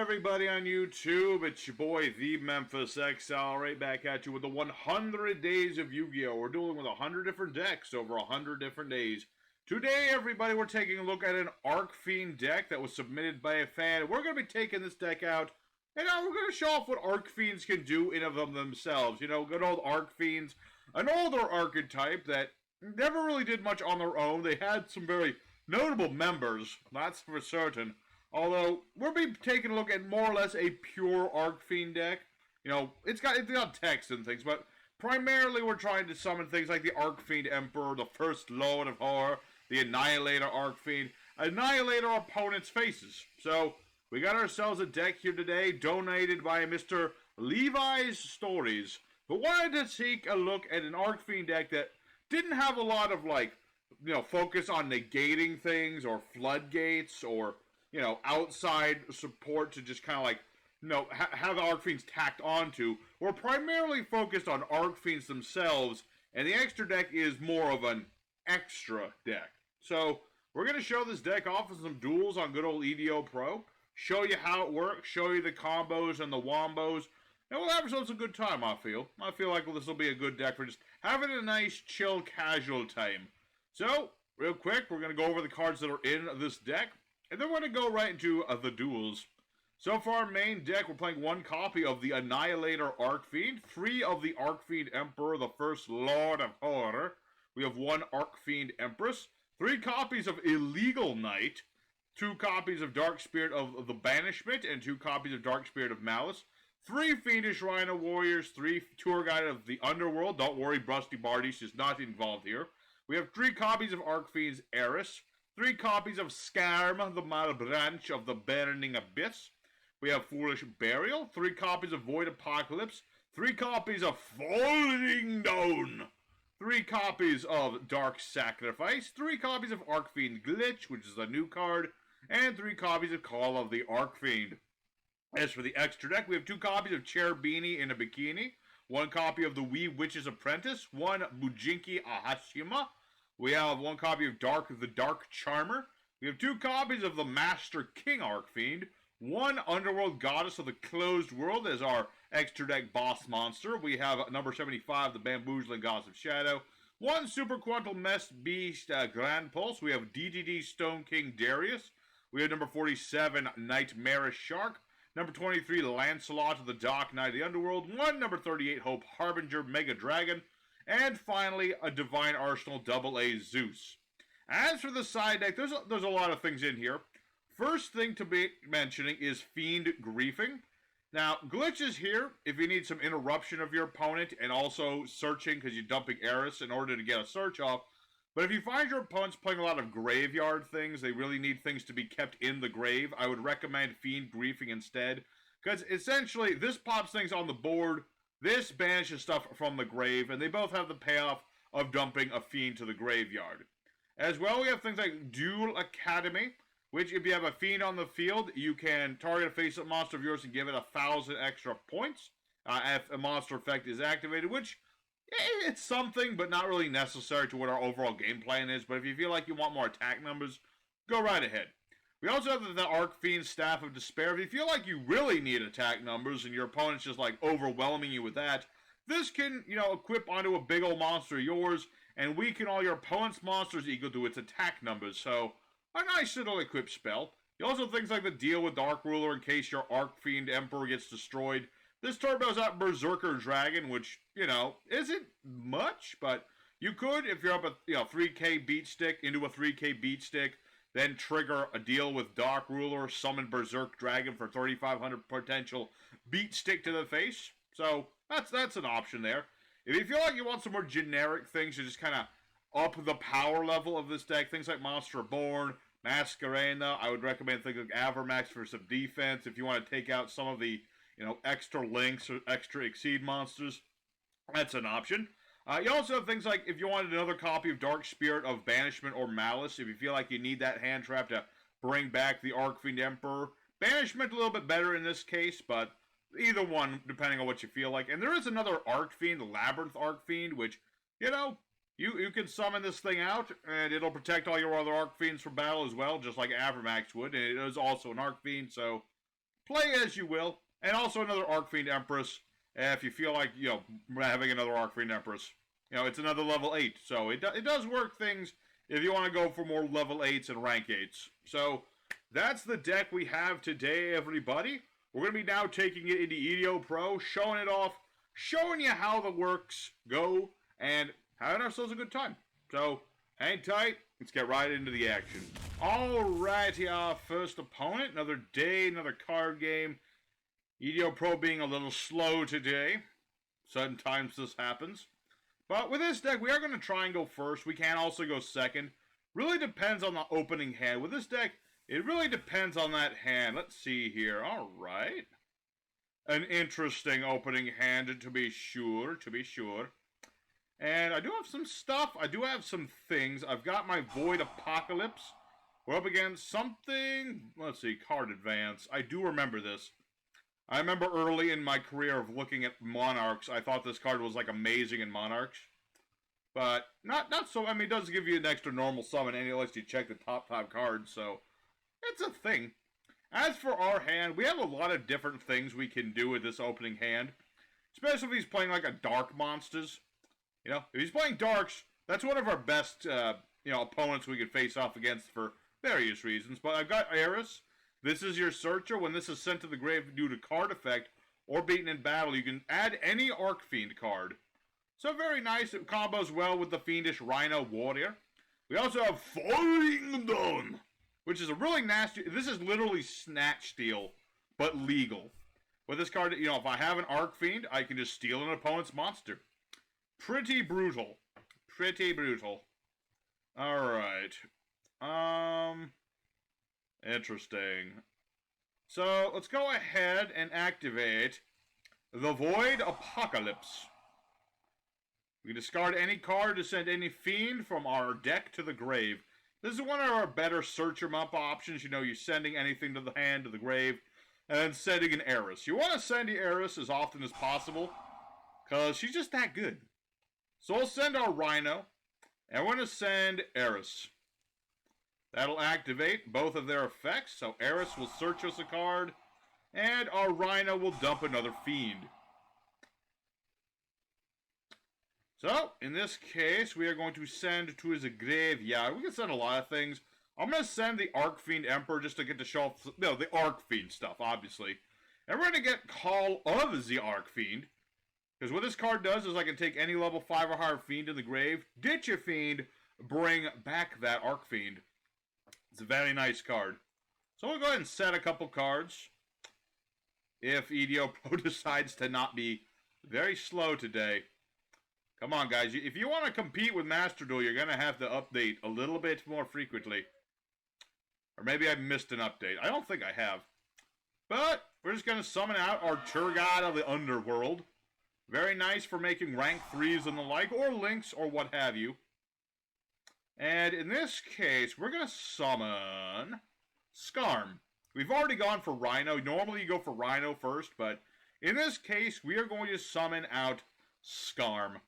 everybody on YouTube? It's your boy, the Memphis Exile, right back at you with the 100 days of Yu-Gi-Oh! We're dealing with 100 different decks over 100 different days. Today, everybody, we're taking a look at an Archfiend deck that was submitted by a fan. We're going to be taking this deck out, and we're going to show off what Archfiends can do in of them themselves. You know, good old Archfiends, an older archetype that never really did much on their own. They had some very notable members, that's for certain. Although, we'll be taking a look at more or less a pure Archfiend deck. You know, it's got text and things, but primarily we're trying to summon things like the Archfiend Emperor, the First Lord of Horror, the Annihilator Archfiend, annihilate our opponent's faces. So, we got ourselves a deck here today, donated by Mr. Levi's Stories. But wanted to take a look at an Archfiend deck that didn't have a lot of, like, you know, focus on negating things, or floodgates, or you know, outside support to just kind of like, you know, have the Archfiends tacked onto. We're primarily focused on Archfiends themselves, and the extra deck is more of an extra deck. So, we're going to show this deck off with some duels on good old EDO Pro, show you how it works, show you the combos and the wombos, and we'll have ourselves a good time, I feel. I feel like this will be a good deck for just having a nice, chill, casual time. So, real quick, we're going to go over the cards that are in this deck. And then we're going to go right into the duels. So for our main deck, we're playing one copy of the Annihilator Archfiend, 3 of the Archfiend Emperor, the First Lord of Horror. We have 1 Archfiend Empress, 3 copies of Illegal Knight, 2 copies of Dark Spirit of the Banishment, and 2 copies of Dark Spirit of Malice, 3 Fiendish Rhino Warriors, 3 Tour Guide of the Underworld. Don't worry, Brusty Bardies is not involved here. We have 3 copies of Archfiend Heiress, 3 copies of Skarm, the Malbranch of the Burning Abyss. We have Foolish Burial, 3 copies of Void Apocalypse, 3 copies of Falling Down, 3 copies of Dark Sacrifice, 3 copies of Archfiend Glitch, which is a new card, and 3 copies of Call of the Archfiend. As for the extra deck, we have 2 copies of Chair Beanie in a Bikini, 1 copy of the Wee Witch's Apprentice, 1 Bujinki Ahashima. We have 1 copy of the Dark Charmer. We have 2 copies of the Master King Archfiend. 1 Underworld Goddess of the Closed World as our extra deck boss monster. We have number 75, the Bamboozling Goddess of Shadow. 1 Super Quantal Mess Beast Grand Pulse. We have DDD Stone King Darius. We have number 47, Nightmarish Shark. Number 23, Lancelot of the Dark Knight of the Underworld. 1 number 38, Hope Harbinger Mega Dragon. And finally, a Divine Arsenal AA Zeus. As for the side deck, there's a lot of things in here. First thing to be mentioning is Fiend Griefing. Now, Glitch is here if you need some interruption of your opponent and also searching because you're dumping Heiress in order to get a search off. But if you find your opponent's playing a lot of graveyard things, they really need things to be kept in the grave, I would recommend Fiend Griefing instead. Because essentially, this pops things on the board. This banishes stuff from the grave, and they both have the payoff of dumping a fiend to the graveyard. As well, we have things like Duel Academy, which if you have a fiend on the field, you can target a face-up monster of yours and give it 1,000 extra points if a monster effect is activated, which, it's something, but not really necessary to what our overall game plan is. But if you feel like you want more attack numbers, go right ahead. We also have the Archfiend Staff of Despair. If you feel like you really need attack numbers and your opponent's just like overwhelming you with that, this can, you know, equip onto a big old monster of yours and weaken all your opponent's monsters equal to its attack numbers. So, a nice little equip spell. You also have things like the Deal with Dark Ruler in case your Archfiend Emperor gets destroyed. This turbos out Berserker Dragon, which, you know, isn't much, but you could, if you're up a 3k beat stick into a 3k beat stick, then trigger a Deal with Dark Ruler, summon Berserk Dragon for 3,500 potential beat stick to the face. So, that's an option there. If you feel like you want some more generic things to just kind of up the power level of this deck, things like Monster Born, Masquerena, I would recommend things like Avermax for some defense if you want to take out some of the, you know, extra links or extra exceed monsters. That's an option. You also have things like if you wanted another copy of Dark Spirit of Banishment or Malice, if you feel like you need that hand trap to bring back the Archfiend Emperor. Banishment a little bit better in this case, but either one, depending on what you feel like. And there is another Archfiend, the Labyrinth Archfiend, which, you know, you can summon this thing out, and it'll protect all your other Archfiends from battle as well, just like Avermax would, and it is also an Archfiend, so play as you will. And also another Archfiend Empress, if you feel like, having another Archfiend Empress. It's another level 8, so it does work things if you want to go for more level 8s and rank 8s. So, that's the deck we have today, everybody. We're going to be now taking it into Yugioh Pro, showing it off, showing you how the works go, and having ourselves a good time. So, hang tight, let's get right into the action. Alrighty, our first opponent, another day, another card game. Yugioh Pro being a little slow today. Sometimes this happens. But with this deck, we are going to try and go first. We can also go second. Really depends on the opening hand. With this deck, it really depends on that hand. Let's see here. Alright. An interesting opening hand, to be sure. And I do have some stuff. I do have some things. I've got my Void Apocalypse. We're up against something. Let's see. Card Advance. I do remember this. I remember early in my career of looking at Monarchs, I thought this card was, like, amazing in Monarchs. But, not so, I mean, it does give you an extra normal summon, and it lets you check the top cards, so it's a thing. As for our hand, we have a lot of different things we can do with this opening hand. Especially if he's playing, like, a Dark Monsters. If he's playing Darks, that's one of our best, opponents we can face off against for various reasons. But I've got Heiress. This is your searcher. When this is sent to the grave due to card effect or beaten in battle, you can add any Archfiend card. So very nice. It combos well with the Fiendish Rhino Warrior. We also have Falling Down, which is a really nasty... This is literally Snatch Steal, but legal. With this card, if I have an Archfiend, I can just steal an opponent's monster. Pretty brutal. Alright. Interesting. So, let's go ahead and activate the Void Apocalypse. We discard any card to send any fiend from our deck to the grave. This is one of our better search 'em up options. You're sending anything to the hand, to the grave, and then sending an Heiress. You want to send the Heiress as often as possible, because she's just that good. So we'll send our Rhino, and we're going to send Heiress. That'll activate both of their effects, so Heiress will search us a card, and our Rhino will dump another Fiend. So, in this case, we are going to send to his graveyard. We can send a lot of things. I'm going to send the Archfiend Emperor just to get to show off, the Archfiend stuff, obviously. And we're going to get Call of the Archfiend. Because what this card does is I can take any level 5 or higher Fiend in the grave, ditch a Fiend, bring back that Archfiend. It's a very nice card. So we'll go ahead and set a couple cards. If Yugioh Pro decides to not be very slow today. Come on, guys. If you want to compete with Master Duel, you're going to have to update a little bit more frequently. Or maybe I missed an update. I don't think I have. But we're just going to summon out our Tour God of the Underworld. Very nice for making rank 3s and the like, or links, or what have you. And in this case, we're going to summon Skarm. We've already gone for Rhino. Normally you go for Rhino first, but in this case, we are going to summon out Skarm.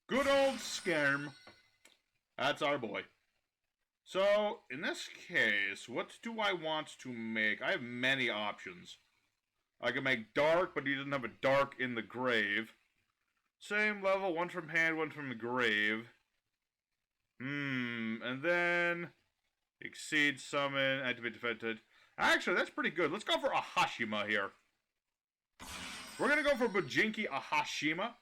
Good old Skarm. That's our boy. So, in this case, what do I want to make? I have many options. I can make Dark, but he doesn't have a Dark in the grave. Same level, one from hand, one from the grave. And then Exceed Summon, Activate Defended. Actually, that's pretty good. Let's go for Ahashima here. We're going to go for Bujinki Ahashima.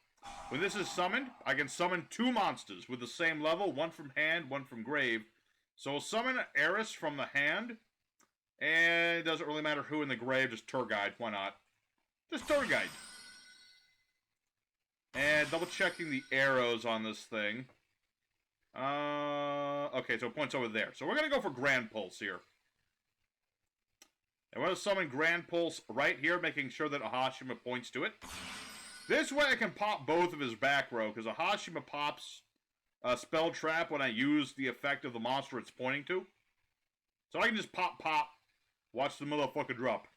When this is summoned, I can summon 2 monsters with the same level, one from hand, one from grave. So we'll summon Heiress from the hand. And it doesn't really matter who in the grave, just Tour Guide. Why not? Just Tour Guide. And double checking the arrows on this thing. Okay, so it points over there. So we're going to go for Grand Pulse here. And we're going to summon Grand Pulse right here, making sure that Ahashima points to it. This way I can pop both of his back row, because Ahashima pops a spell trap when I use the effect of the monster it's pointing to. So I can just pop, watch the motherfucker drop.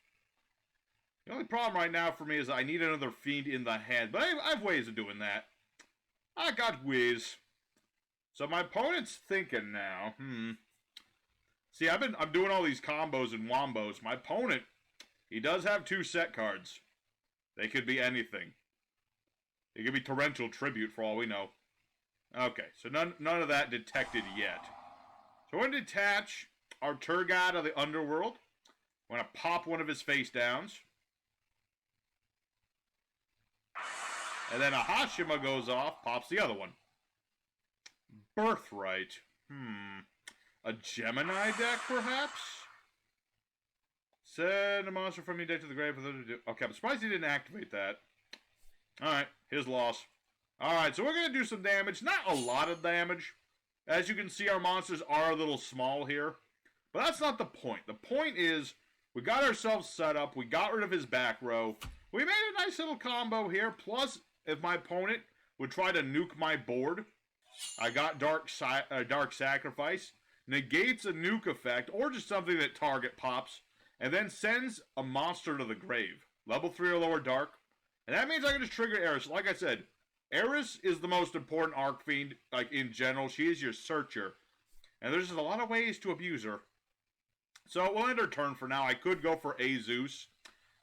The only problem right now for me is I need another Fiend in the hand, but I have ways of doing that. I got ways. So my opponent's thinking now, See, I'm doing all these combos and wombos. My opponent He does have 2 set cards. They could be anything. It could be Torrential Tribute for all we know. Okay, so none of that detected yet. So we're going to detach our Turgid of the Underworld. We're going to pop one of his face downs. And then Ahashima goes off, pops the other one. Birthright. A Gemini deck, perhaps? Send a monster from your deck to the grave. Okay, I'm surprised he didn't activate that. Alright, his loss. Alright, so we're going to do some damage. Not a lot of damage. As you can see, our monsters are a little small here. But that's not the point. The point is, we got ourselves set up. We got rid of his back row. We made a nice little combo here. Plus, if my opponent would try to nuke my board, I got Dark Sacrifice. Negates a nuke effect, or just something that target pops, and then sends a monster to the grave. Level 3 or lower Dark. And that means I can just trigger Heiress. Like I said, Heiress is the most important Archfiend, like, in general. She is your searcher. And there's just a lot of ways to abuse her. So we'll end her turn for now. I could go for a Zeus,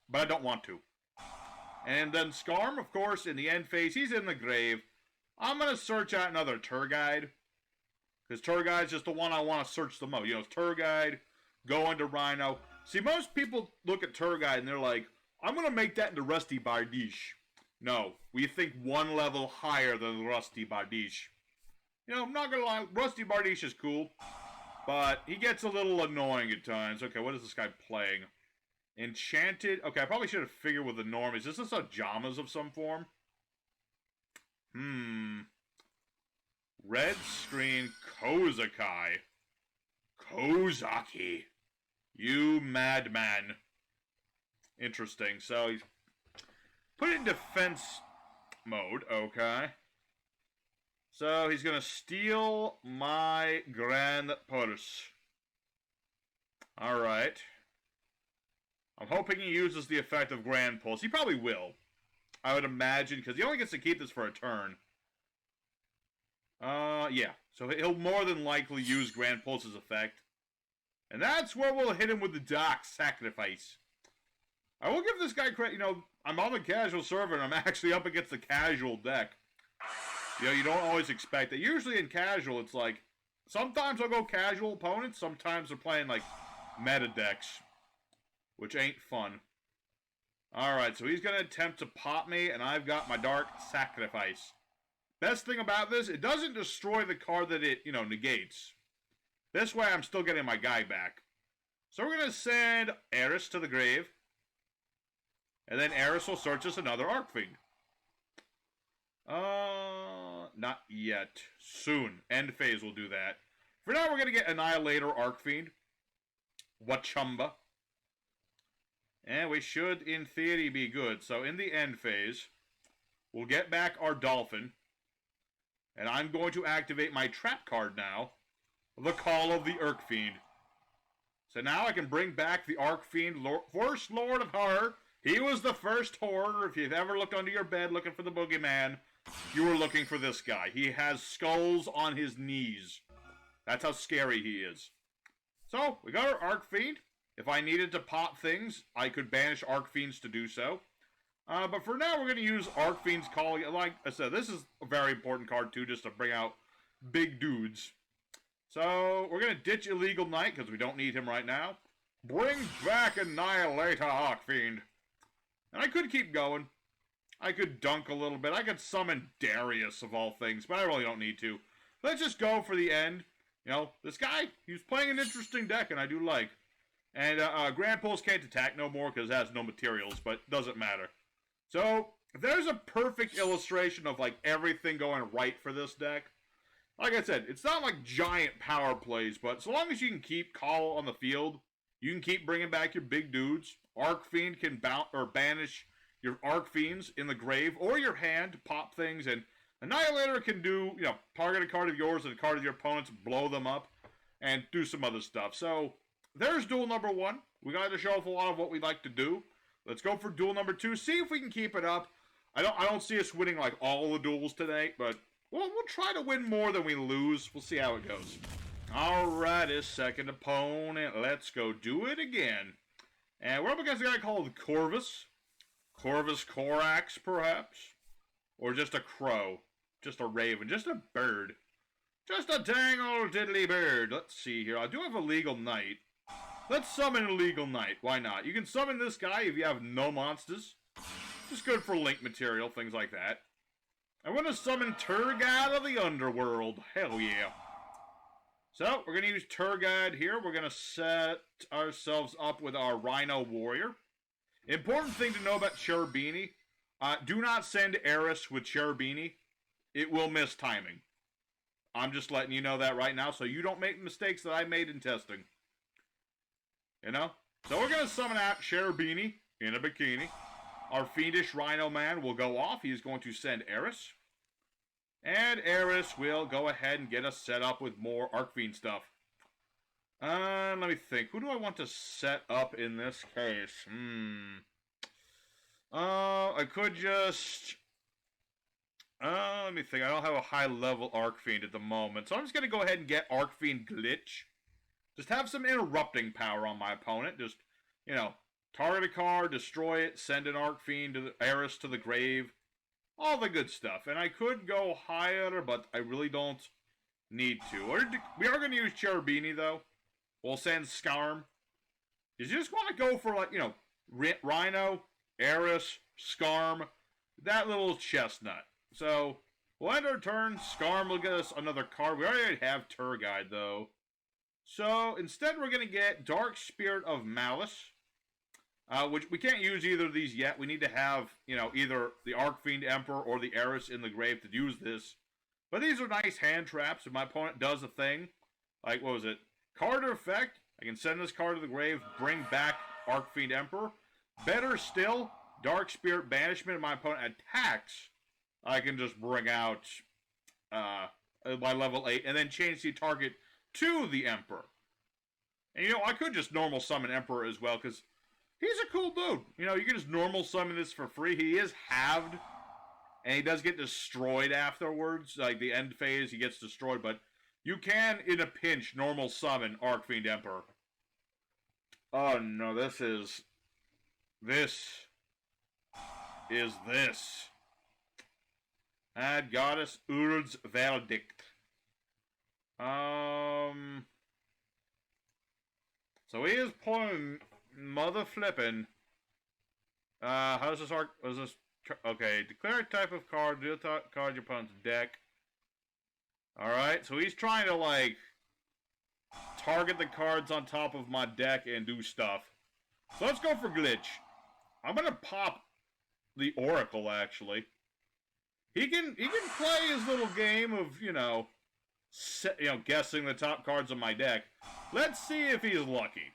but I don't want to. And then Skarm, of course, in the end phase, he's in the grave. I'm going to search out another Turgid. Because Turgid's just the one I want to search the most. You know, it's Turgid, go into Rhino. See, most people look at Turgid and they're like, I'm going to make that into Rusty Bardiche. No, we think one level higher than Rusty Bardiche. You know, I'm not going to lie, Rusty Bardiche is cool, but he gets a little annoying at times. Okay, what is this guy playing? Enchanted. Okay, I probably should have figured with the norm. Is this a Jamas of some form? Red screen, Kozakai. Kozaki. You madman. Interesting. So, he's put it in defense mode. Okay. So, he's going to steal my grand purse. Alright. I'm hoping he uses the effect of Grand Pulse. He probably will. I would imagine, because he only gets to keep this for a turn. Yeah. So he'll more than likely use Grand Pulse's effect. And that's where we'll hit him with the Dark Sacrifice. I will give this guy credit. You know, I'm on the casual server, and I'm actually up against the casual deck. You know, you don't always expect it. Usually in casual, it's like, sometimes I'll go casual opponents. Sometimes they're playing, like, meta decks. Which ain't fun. Alright, so he's going to attempt to pop me, and I've got my Dark Sacrifice. Best thing about this, it doesn't destroy the card that it, you know, negates. This way I'm still getting my guy back. So we're going to send Heiress to the grave. And then Heiress will search us another Archfiend. Not yet. Soon. End phase will do that. For now, we're going to get Annihilator Archfiend. Wachumba. And we should, in theory, be good. So in the end phase, we'll get back our Dolphin. And I'm going to activate my trap card now. The Call of the Archfiend. So now I can bring back the Archfiend, first Lord of Horror. He was the first horror. If you've ever looked under your bed looking for the boogeyman, you were looking for this guy. He has skulls on his knees. That's how scary he is. So, we got our Archfiend. If I needed to pop things, I could banish Archfiends to do so. But for now, we're going to use Archfiend's Call. Like I said, this is a very important card, too, just to bring out big dudes. So, we're going to ditch Illegal Knight, because we don't need him right now. Bring back Annihilator Archfiend. And I could keep going. I could dunk a little bit. I could summon Darius, of all things, but I really don't need to. Let's just go for the end. You know, this guy, he's playing an interesting deck, and I do like. And Grand Pulse can't attack no more because it has no materials, but doesn't matter. So, if there's a perfect illustration of, like, everything going right for this deck, like I said, it's not like giant power plays, but so long as you can keep Call on the field, you can keep bringing back your big dudes. Archfiend can banish your Archfiends in the grave or your hand to pop things, and Annihilator can do, you know, target a card of yours and a card of your opponent's, blow them up, and do some other stuff. So, there's duel number 1. We got to show off a lot of what we like to do. Let's go for duel number 2. See if we can keep it up. I don't see us winning like all the duels today, but we'll try to win more than we lose. We'll see how it goes. Alright, his second opponent. Let's go do it again. And we're up against a guy called Corvus. Corvus Corax, perhaps? Or just a crow. Just a raven. Just a bird. Just a dang old diddly bird. Let's see here. I do have a legal knight. Let's summon a legal knight. Why not? You can summon this guy if you have no monsters. Just good for link material, things like that. I want to summon Turgad of the Underworld. Hell yeah. So, we're going to use Turgad here. We're going to set ourselves up with our Rhino Warrior. Important thing to know about Cherubini. Do not send Heiress with Cherubini. It will miss timing. I'm just letting you know that right now so you don't make mistakes that I made in testing. You know? So we're going to summon out Cherubini in a bikini. Our fiendish Rhino Man will go off. He's going to send Heiress. And Heiress will go ahead and get us set up with more Archfiend stuff. Let me think. Who do I want to set up in this case? I could just... let me think. I don't have a high-level Archfiend at the moment. So I'm just going to go ahead and get Archfiend Glitch. Just have some interrupting power on my opponent. Just, you know, target a card, destroy it, send an Archfiend to the Heiress to the grave. All the good stuff. And I could go higher, but I really don't need to. We are going to use Cherubini, though. We'll send Skarm. You just want to go for, like, you know, Rhino, Heiress, Skarm, that little chestnut. So, we'll end our turn. Skarm will get us another card. We already have Turgide, though. So, instead we're going to get Dark Spirit of Malice. Which we can't use either of these yet. We need to have, you know, either the Archfiend Emperor or the Heiress in the grave to use this. But these are nice hand traps. If my opponent does a thing, like, what was it? Card effect. I can send this card to the grave, bring back Archfiend Emperor. Better still, Dark Spirit Banishment. If my opponent attacks, I can just bring out by level 8 and then change the target to the Emperor. And, you know, I could just normal summon Emperor as well, because he's a cool dude. You know, you can just normal summon this for free. He is halved, and he does get destroyed afterwards. Like, the end phase, he gets destroyed, but you can, in a pinch, normal summon Archfiend Emperor. Oh, no, this is... Ad Goddess Urd's Verdict. So he is pulling mother flipping. How does this arc? Was this okay? Declare a type of card. Do a card your opponent's deck. All right. So he's trying to like target the cards on top of my deck and do stuff. So let's go for glitch. I'm gonna pop the Oracle actually. He can play his little game of guessing the top cards on my deck. Let's see if he's lucky.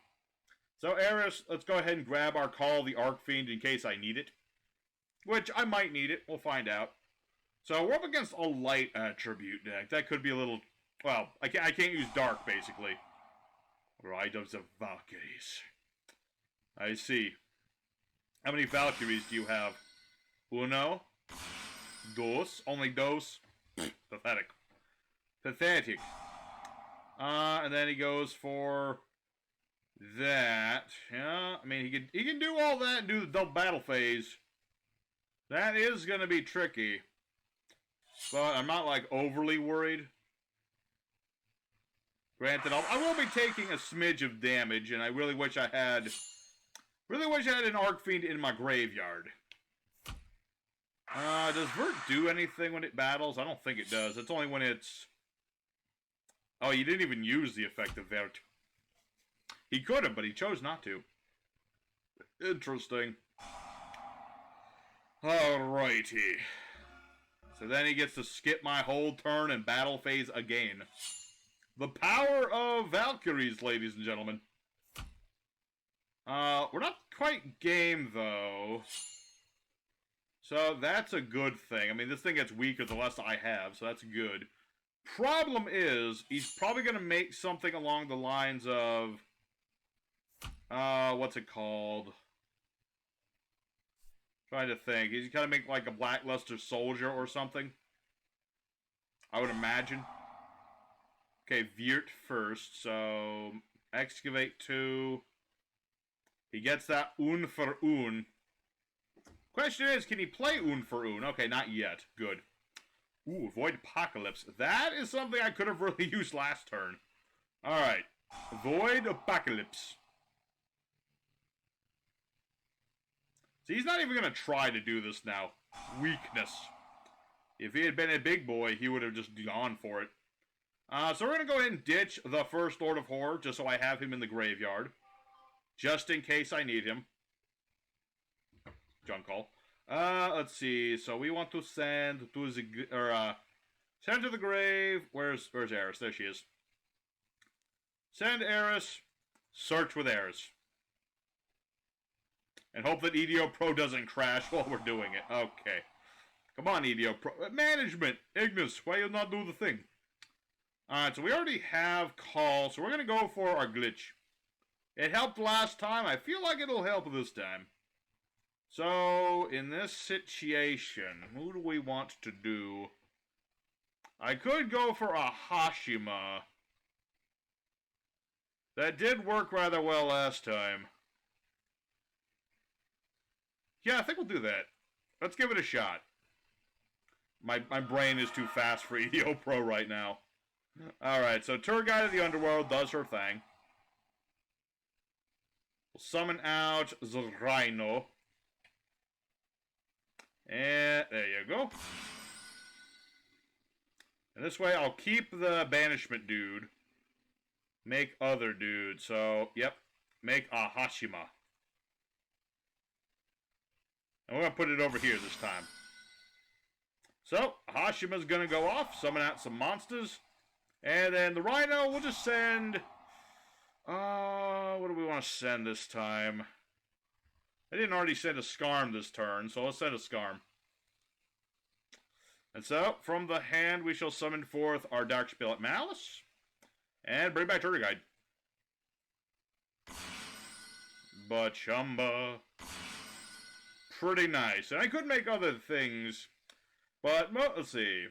So, Heiress, let's go ahead and grab our Call the Archfiend in case I need it. Which, I might need it. We'll find out. So, we're up against a light attribute deck. That could be a little... Well, I can't use Dark, basically. Riders of Valkyries. I see. How many Valkyries do you have? Uno. Dos. Only dos. Pathetic. Pathetic. And then he goes for that. Yeah, I mean, he can do all that and do the double battle phase. That is going to be tricky. But I'm not, like, overly worried. Granted, I will be taking a smidge of damage, and I really wish I had... an Archfiend in my graveyard. Does Vert do anything when it battles? I don't think it does. It's only when it's... Oh, you didn't even use the effect of Vert. He could have, but he chose not to. Interesting. Alrighty. So then he gets to skip my whole turn and battle phase again. The power of Valkyries, ladies and gentlemen. We're not quite game, though. So that's a good thing. I mean, this thing gets weaker the less I have, so that's good. Problem is, he's probably going to make something along the lines of... what's it called? Trying to think. He's going to make like a Blackluster Soldier or something. I would imagine. Okay, Virt first, so... Excavate 2... He gets that un for un. Question is, can he play un for un? Okay, not yet. Good. Ooh, Void Apocalypse. That is something I could have really used last turn. Alright. Void Apocalypse. See, he's not even going to try to do this now. Weakness. If he had been a big boy, he would have just gone for it. So we're going to go ahead and ditch the first Lord of Horror, just so I have him in the graveyard. Just in case I need him. Junk call. Let's see. So we want to send to the send to the grave. Where's Heiress? There she is. Send Heiress. Search with Heiress. And hope that Yugioh Pro doesn't crash while we're doing it. Okay. Come on, Yugioh Pro. Management! Ignis, why you not do the thing? Alright, so we already have call, so we're gonna go for our glitch. It helped last time. I feel like it'll help this time. So, in this situation, who do we want to do? I could go for Ahashima. That did work rather well last time. Yeah, I think we'll do that. Let's give it a shot. My brain is too fast for Yugioh Pro right now. Alright, so Tour Guide of the Underworld does her thing. We'll summon out the Rhino. And there you go. And this way I'll keep the banishment dude. Make other dude. So, yep. Make Ahashima. And we're going to put it over here this time. So, Ahashima's going to go off. Summon out some monsters. And then the Rhino, we'll just send... what do we want to send this time? I didn't already send a Scarm this turn, so let's send a Scarm. And so, from the hand, we shall summon forth our Dark Spirit Malice. And bring back Tour Guide. Bachumba. Pretty nice. And I could make other things, but, well, let's see.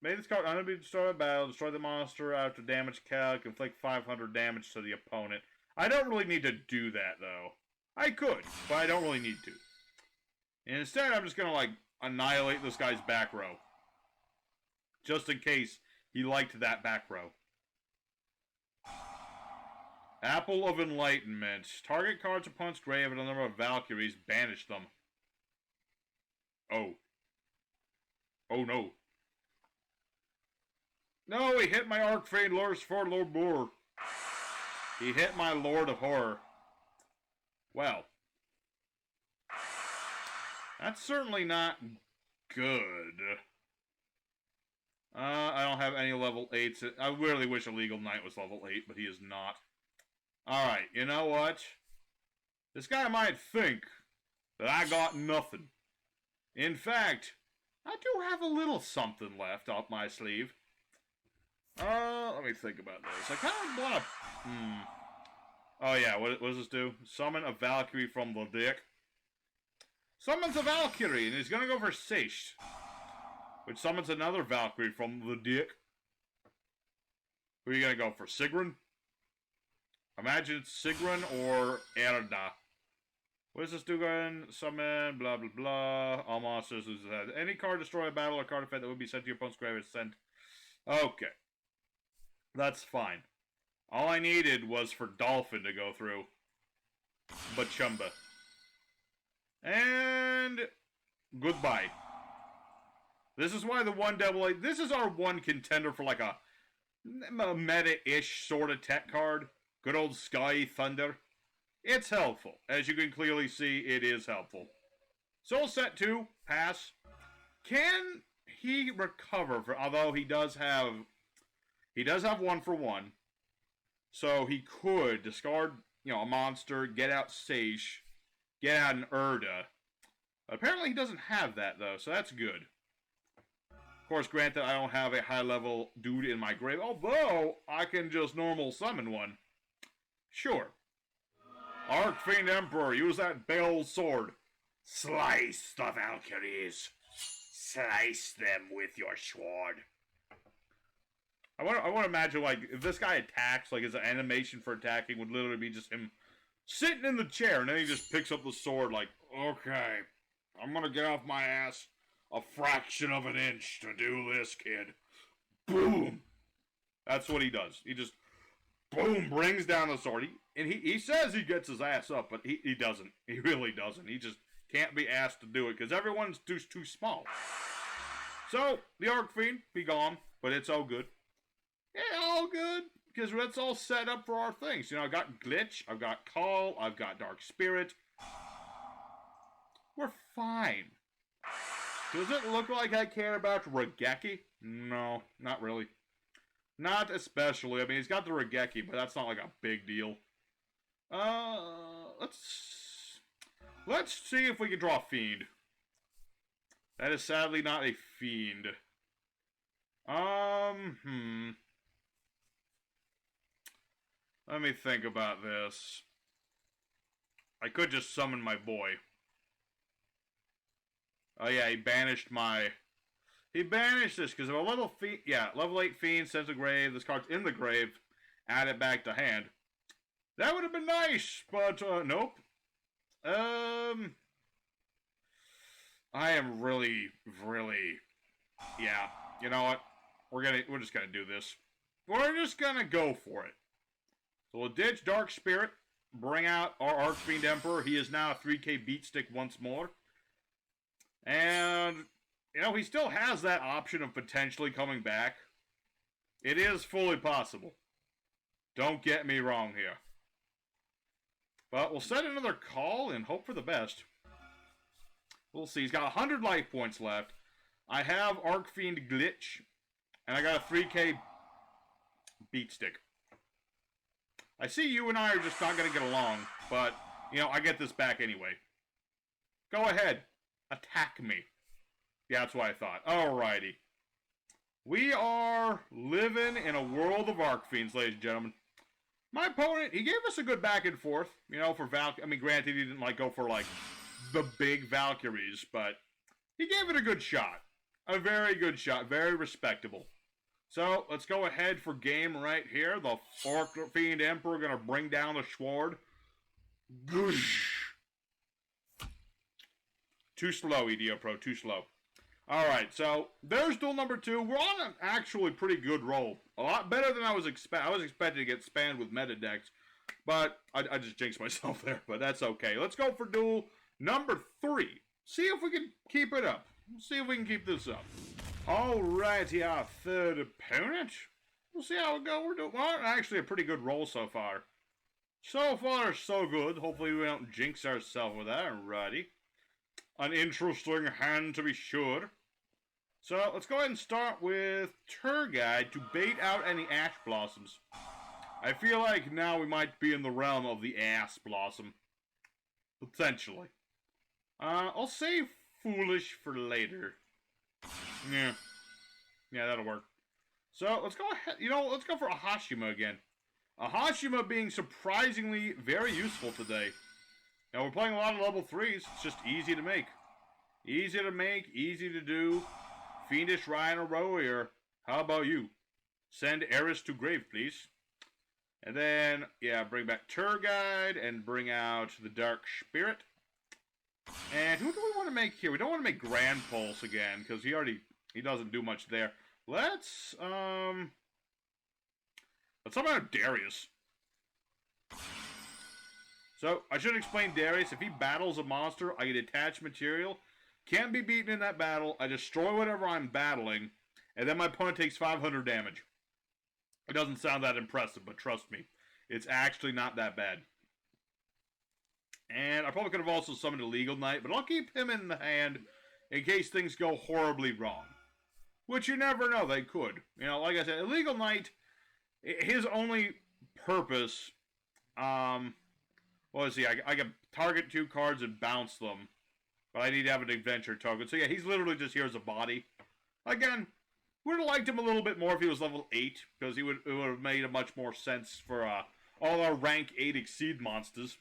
May this card unable to destroy a battle, destroy the monster after damage calc, inflict 500 damage to the opponent. I don't really need to do that, though. I could, but I don't really need to. And instead, I'm just going to, like, annihilate this guy's back row. Just in case he liked that back row. Apple of Enlightenment. Target cards opponent's grave and a number of Valkyries. Banish them. Oh. Oh, no. No, he hit my Archfiend Lord for Lord Moore. He hit my Lord of Horror. Well. That's certainly not good. I don't have any level 8s. I really wish a Legal Knight was level 8, but he is not. Alright, you know what? This guy might think that I got nothing. In fact, I do have a little something left up my sleeve. Let me think about this. I kind of want to... Oh yeah, what does this do? Summon a Valkyrie from the deck. Summons a Valkyrie, and he's gonna go for Seish. Which summons another Valkyrie from the deck. Who are you gonna go for? Sigrun? Imagine it's Sigrun or Erda. What does this do again? Summon, blah blah blah. All monsters lose that. Any card destroy a battle or card effect that would be sent to your opponent's grave is sent. Okay. That's fine. All I needed was for Dolphin to go through. Bachumba. And... goodbye. This is why the one double A... This is our one contender for like a meta-ish sort of tech card. Good old Sky Thunder. It's helpful. As you can clearly see, it is helpful. Soul Set 2, pass. Can he recover? Although he does have 1 for 1. So he could discard, a monster, get out Seish, get out an Erda. Apparently he doesn't have that, though, so that's good. Of course, granted, I don't have a high-level dude in my grave, although I can just normal summon one. Sure. Archfiend Emperor, use that Bale sword. Slice the Valkyries. Slice them with your sword. I want to imagine, like, if this guy attacks, like, his animation for attacking would literally be just him sitting in the chair, and then he just picks up the sword like, okay, I'm gonna get off my ass a fraction of an inch to do this, kid. Boom! That's what he does. He just, boom, brings down the sword. He says he gets his ass up, but he doesn't. He really doesn't. He just can't be asked to do it, because everyone's too small. So, the Archfiend, be gone, but it's all good. Yeah, all good, because that's all set up for our things. You know, I've got Glitch, I've got Call, I've got Dark Spirit. We're fine. Does it look like I care about Regeki? No, not really. Not especially. I mean, he's got the Regeki, but that's not like a big deal. Let's see if we can draw a Fiend. That is sadly not a Fiend. Let me think about this. I could just summon my boy. Oh yeah, he banished this because of a level level 8 Fiend sends a grave. This card's in the grave. Add it back to hand. That would have been nice, but nope. I am really, yeah. You know what? We're just gonna do this. We're just gonna go for it. So we'll ditch Dark Spirit, bring out our Archfiend Emperor. He is now a 3K beatstick once more. And, you know, he still has that option of potentially coming back. It is fully possible. Don't get me wrong here. But we'll set another call and hope for the best. We'll see. He's got 100 life points left. I have Archfiend Glitch. And I got a 3K beatstick. I see you and I are just not going to get along. But, you know, I get this back anyway. Go ahead. Attack me. Yeah, that's what I thought. Alrighty. We are living in a world of Archfiends, ladies and gentlemen. My opponent, he gave us a good back and forth. You know, for I mean, granted, he didn't, like, go for, like, the big Valkyries, but he gave it a good shot. A very good shot. Very respectable. So, let's go ahead for game right here. The Archfiend Emperor gonna bring down the sword. Goosh. Too slow, EDO Pro. Too slow. Alright, so there's duel number 2. We're on an actually pretty good roll. A lot better than I was expecting. I was expecting to get spammed with meta decks, but I just jinxed myself there, but that's okay. Let's go for duel number 3. See if we can keep it up. See if we can keep this up. Alrighty, our third opponent. We'll see how it goes. We're doing actually a pretty good roll so far. So far, so good. Hopefully we don't jinx ourselves with that. Alrighty. An interesting hand to be sure. So, let's go ahead and start with Tour Guide to bait out any Ash Blossoms. I feel like now we might be in the realm of the Ash Blossom. Potentially. I'll save Foolish for later. Yeah. Yeah, that'll work. So, let's go ahead. You know, let's go for Ahashima again. Ahashima being surprisingly very useful today. Now, we're playing a lot of level 3s. It's just easy to make. Easy to make, easy to do. Fiendish Rhino Warrior. How about you? Send Heiress to grave, please. And then, yeah, bring back Tour Guide and bring out the Dark Spirit. And who do we want to make here? We don't want to make Grand Pulse again, because he doesn't do much there. Let's summon out Darius. So, I should explain Darius. If he battles a monster, I get attached material. Can't be beaten in that battle. I destroy whatever I'm battling. And then my opponent takes 500 damage. It doesn't sound that impressive, but trust me. It's actually not that bad. And I probably could have also summoned a Legal Knight, but I'll keep him in the hand in case things go horribly wrong. Which you never know, they could. You know, like I said, a Legal Knight, his only purpose... What is he? I can target 2 cards and bounce them. But I need to have an adventure token. So yeah, he's literally just here as a body. Again, would have liked him a little bit more if he was level 8. Because it would have made a much more sense for all our rank 8 exceed monsters.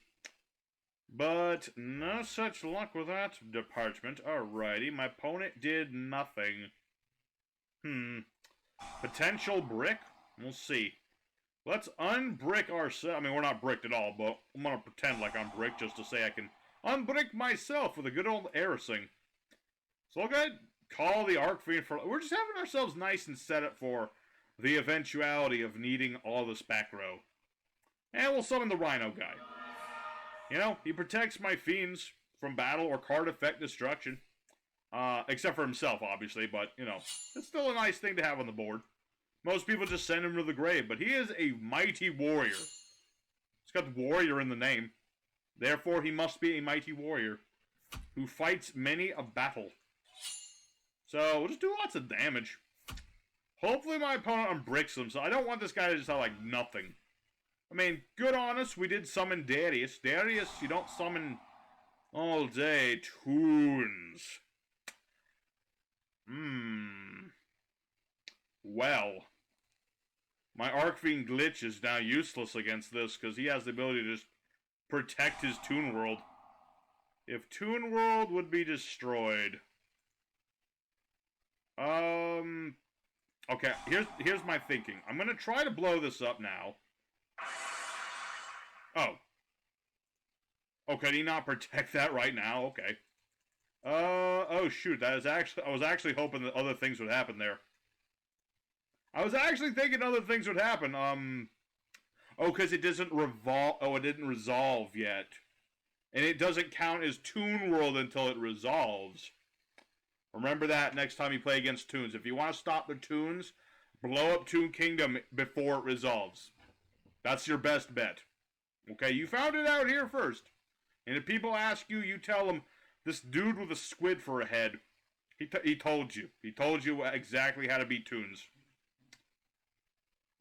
But no such luck with that department. Alrighty, my opponent did nothing. Potential brick? We'll see. Let's unbrick ourselves. I mean, we're not bricked at all, but I'm gonna pretend like I'm bricked just to say I can unbrick myself with a good old heiressing. So look at call the Archfiend for. We're just having ourselves nice and set up for the eventuality of needing all this back row. And we'll summon the Rhino guy. You know, he protects my fiends from battle or card effect destruction. Except for himself, obviously, but, you know, it's still a nice thing to have on the board. Most people just send him to the grave, but he is a mighty warrior. He's got warrior in the name. Therefore, he must be a mighty warrior who fights many a battle. So, we'll just do lots of damage. Hopefully my opponent unbricks him, so I don't want this guy to just have, like, nothing. I mean, good on us, we did summon Darius. Darius, you don't summon all day. Toons. Well, my Archfiend glitch is now useless against this because he has the ability to just protect his Toon World. If Toon World would be destroyed. Okay, here's my thinking. I'm gonna try to blow this up now. Oh. Oh, could he not protect that right now? Okay. Oh shoot, that is actually, I was actually hoping that other things would happen there. I was actually thinking other things would happen, oh, because it doesn't it didn't resolve yet. And it doesn't count as Toon World until it resolves. Remember that next time you play against Toons. If you want to stop the Toons, blow up Toon Kingdom before it resolves. That's your best bet. Okay, you found it out here first. And if people ask you, you tell them, this dude with a squid for a head, he told you. He told you exactly how to beat Toons.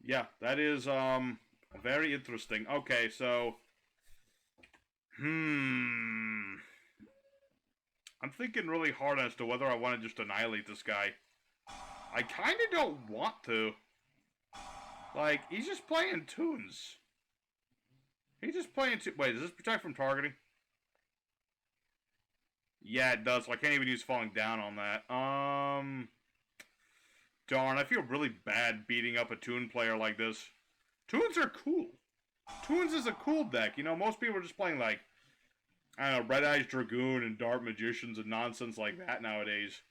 Yeah, that is, very interesting. Okay, so... I'm thinking really hard as to whether I want to just annihilate this guy. I kind of don't want to. Like, he's just playing Toons. He's just playing... Wait, does this protect from targeting? Yeah, it does. So I can't even use falling down on that. Darn, I feel really bad beating up a Toon player like this. Toons are cool. Toons is a cool deck. You know, most people are just playing, like, I don't know, Red Eyes Dragoon and Dark Magicians and nonsense like that nowadays.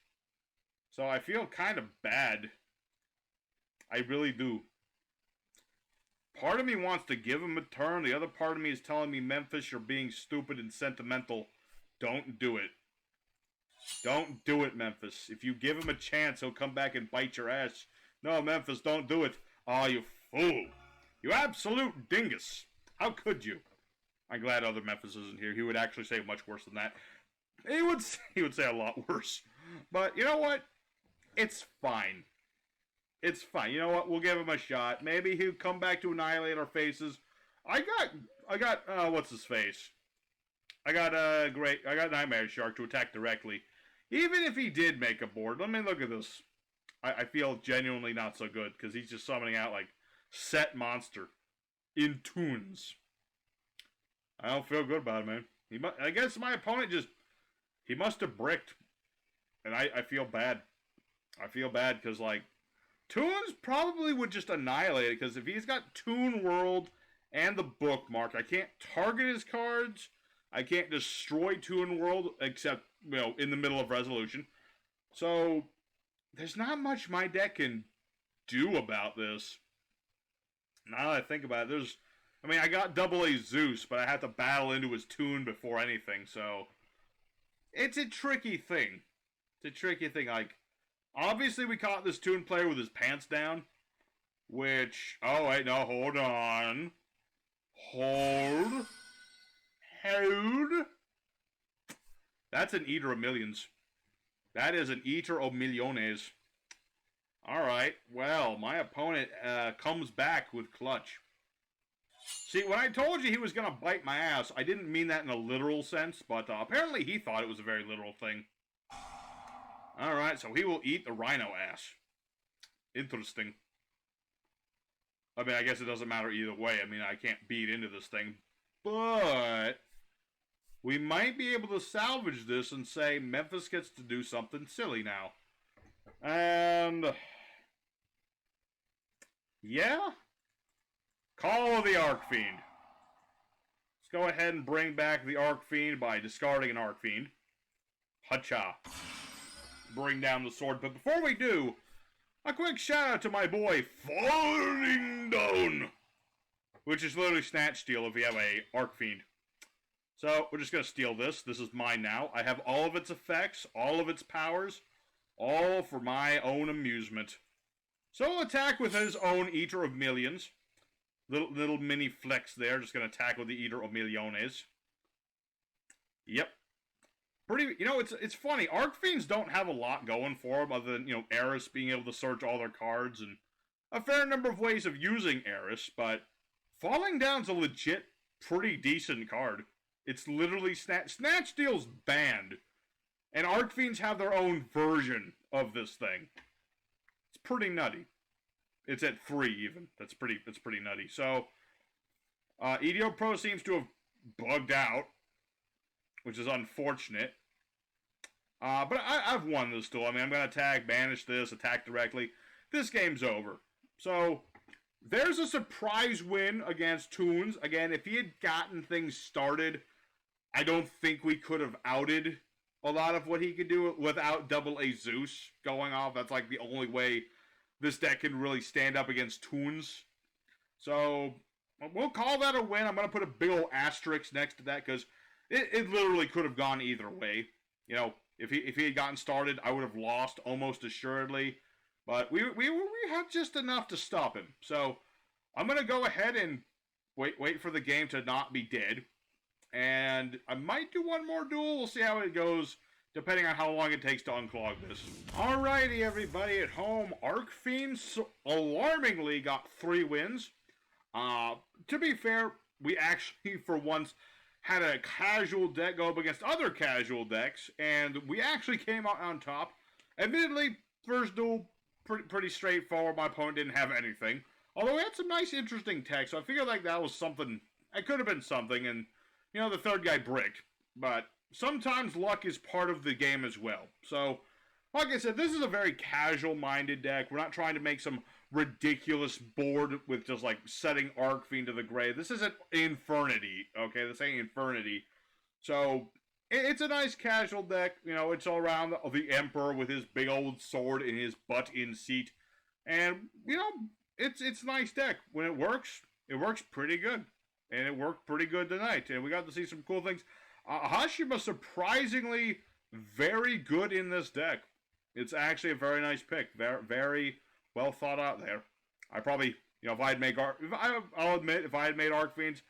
So I feel kind of bad. I really do. Part of me wants to give him a turn. The other part of me is telling me, Memphis, you're being stupid and sentimental. Don't do it. Don't do it, Memphis. If you give him a chance, he'll come back and bite your ass. No, Memphis, don't do it. Oh, you fool. You absolute dingus. How could you? I'm glad other Memphis isn't here. He would actually say much worse than that. He would say a lot worse. But you know what? It's fine. It's fine. You know what? We'll give him a shot. Maybe he'll come back to annihilate our faces. I got what's his face? I got Nightmare Shark to attack directly. Even if he did make a board, let me look at this. I feel genuinely not so good because he's just summoning out like set monster in Toons. I don't feel good about it, man. I guess my opponent he must have bricked, and I feel bad. I feel bad because like Toons probably would just annihilate it because if he's got Toon World and the bookmark, I can't target his cards. I can't destroy Toon World except, you know, in the middle of resolution. So, there's not much my deck can do about this. Now that I think about it, I got Double A Zeus, but I have to battle into his Toon before anything, so... It's a tricky thing. It's a tricky thing, like... Obviously, we caught this Toon player with his pants down, which... Oh, wait, no, hold on. Hold... That's an Eater of Millions. That is an Eater of Millones. Alright, well, my opponent comes back with Clutch. See, when I told you he was going to bite my ass, I didn't mean that in a literal sense, but apparently he thought it was a very literal thing. Alright, so he will eat the Rhino ass. Interesting. I mean, I guess it doesn't matter either way. I mean, I can't beat into this thing. But... we might be able to salvage this and say Memphis gets to do something silly now. And... yeah? Call of the Archfiend. Let's go ahead and bring back the Archfiend by discarding an Archfiend. Hacha. Bring down the sword. But before we do, a quick shout out to my boy, Falling Down, which is literally Snatch Steal if you have a Archfiend. So, we're just going to steal this. This is mine now. I have all of its effects, all of its powers, all for my own amusement. So, we'll attack with his own Eater of Millions. Little mini flex there. Just going to attack with the Eater of Millones. Yep. Pretty, you know, it's funny. Archfiends don't have a lot going for them other than, you know, Heiress being able to search all their cards and a fair number of ways of using Heiress, but Falling Down's a legit pretty decent card. It's literally Snatch Steal's banned, and Archfiends have their own version of this thing. It's pretty nutty. It's at 3 even. That's pretty nutty. So, Yugioh Pro seems to have bugged out, which is unfortunate. But I've won this duel. I mean, I'm going to attack, banish this, attack directly. This game's over. So, there's a surprise win against Toons. Again, if he had gotten things started, I don't think we could have outed a lot of what he could do without double A Zeus going off. That's like the only way this deck can really stand up against Toons. So, we'll call that a win. I'm going to put a big old asterisk next to that because it literally could have gone either way. You know, if he had gotten started, I would have lost almost assuredly. But we had just enough to stop him. So, I'm going to go ahead and wait for the game to not be dead. And I might do one more duel. We'll see how it goes, depending on how long it takes to unclog this. Alrighty, everybody at home. Archfiends alarmingly got 3 wins. To be fair, we actually, for once, had a casual deck go up against other casual decks, and we actually came out on top. Admittedly, first duel, pretty straightforward. My opponent didn't have anything. Although we had some nice, interesting tech, so I figured like that was something. It could have been something, and you know, the third guy bricked. But sometimes luck is part of the game as well. So, like I said, this is a very casual-minded deck. We're not trying to make some ridiculous board with just, like, setting Archfiend to the grave. This isn't Infernity, okay? This ain't Infernity. So, it's a nice casual deck. You know, it's all around the Emperor with his big old sword and his butt-in seat. And, you know, it's a nice deck. When it works pretty good. And it worked pretty good tonight. And we got to see some cool things. Ahashima surprisingly very good in this deck. It's actually a very nice pick. Very, very well thought out there. I probably, you know, if I had made Archfiends,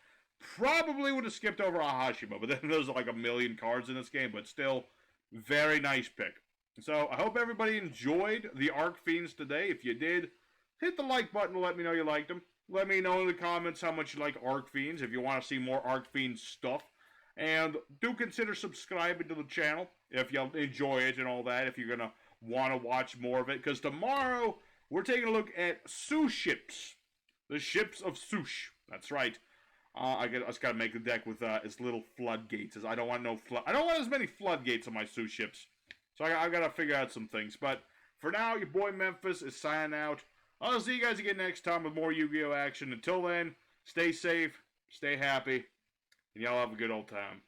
probably would have skipped over Ahashima. But then there's like a million cards in this game. But still, very nice pick. So I hope everybody enjoyed the Archfiends today. If you did, hit the like button to let me know you liked them. Let me know in the comments how much you like Archfiends, if you want to see more Archfiend stuff. And do consider subscribing to the channel if you enjoy it and all that, if you're going to want to watch more of it. Because tomorrow, we're taking a look at Sous ships. The ships of Sous. That's right. I just got to make the deck with its little floodgates. I don't want as many floodgates on my Sous ships. So I got to figure out some things. But for now, your boy Memphis is signing out. I'll see you guys again next time with more Yu-Gi-Oh! Action. Until then, stay safe, stay happy, and y'all have a good old time.